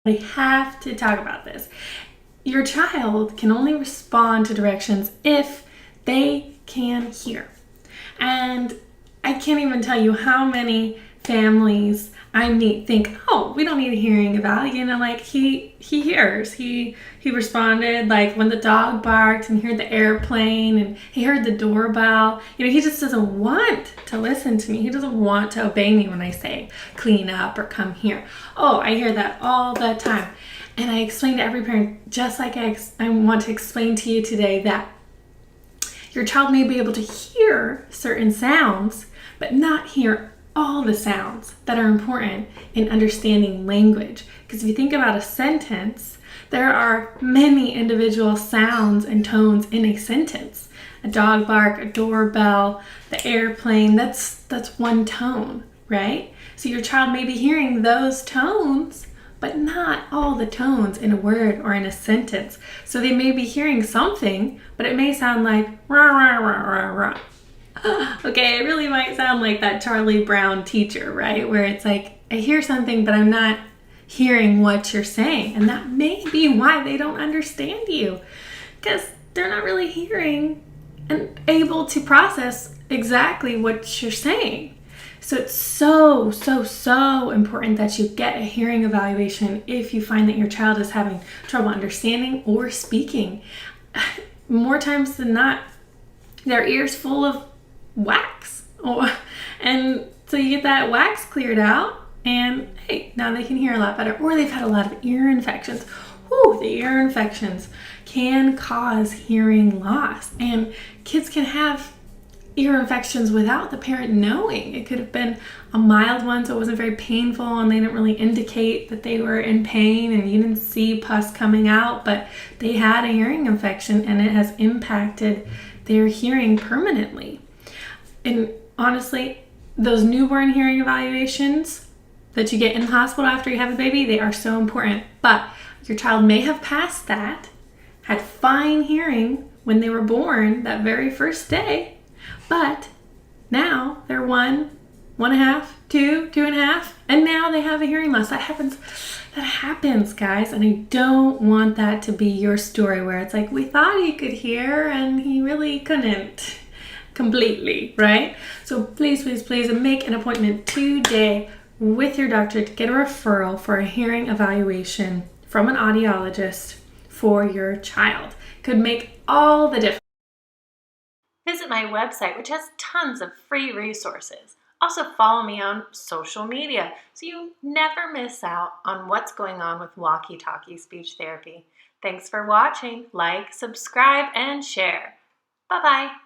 We have to talk about this. Your child can only respond to directions if they can hear. And I can't even tell you how many families I meet think, oh, we don't need a hearing eval. Like he hears. He responded, like when the dog barked and he heard the airplane and he heard the doorbell. He just doesn't want to listen to me. He doesn't want to obey me when I say clean up or come here. Oh, I hear that all the time. And I explain to every parent, just like I want to explain to you today, that your child may be able to hear certain sounds, but not hear all the sounds that are important in understanding language. Because if you think about a sentence, there are many individual sounds and tones in a sentence. A dog bark, a doorbell, the airplane, that's one tone, right? So your child may be hearing those tones, but not all the tones in a word or in a sentence. So they may be hearing something, but it may sound like rah, rah, rah, rah, rah. Okay, it really might sound like that Charlie Brown teacher, right? Where it's like, I hear something, but I'm not hearing what you're saying. And that may be why they don't understand you, because they're not really hearing and able to process exactly what you're saying. So it's so important that you get a hearing evaluation if you find that your child is having trouble understanding or speaking. More times than not, their ears full of wax. And so you get that wax cleared out and hey, now they can hear a lot better. Or they've had a lot of ear infections. The ear infections can cause hearing loss. And kids can have ear infections without the parent knowing. It could have been a mild one, so it wasn't very painful and they didn't really indicate that they were in pain and you didn't see pus coming out, but they had a hearing infection and it has impacted their hearing permanently. And honestly, those newborn hearing evaluations that you get in the hospital after you have a baby, they are so important. But your child may have passed that, had fine hearing when they were born that very first day, but now they're 1, 1.5, 2, 2.5, and now they have a hearing loss. That happens, guys, and I don't want that to be your story where it's like, we thought he could hear and he really couldn't completely, right? So please make an appointment today with your doctor to get a referral for a hearing evaluation from an audiologist for your child. Could make all the difference. Visit my website, which has tons of free resources. Also follow me on social media so you never miss out on what's going on with walkie-talkie speech therapy. Thanks for watching. Like, subscribe, and share. Bye-bye.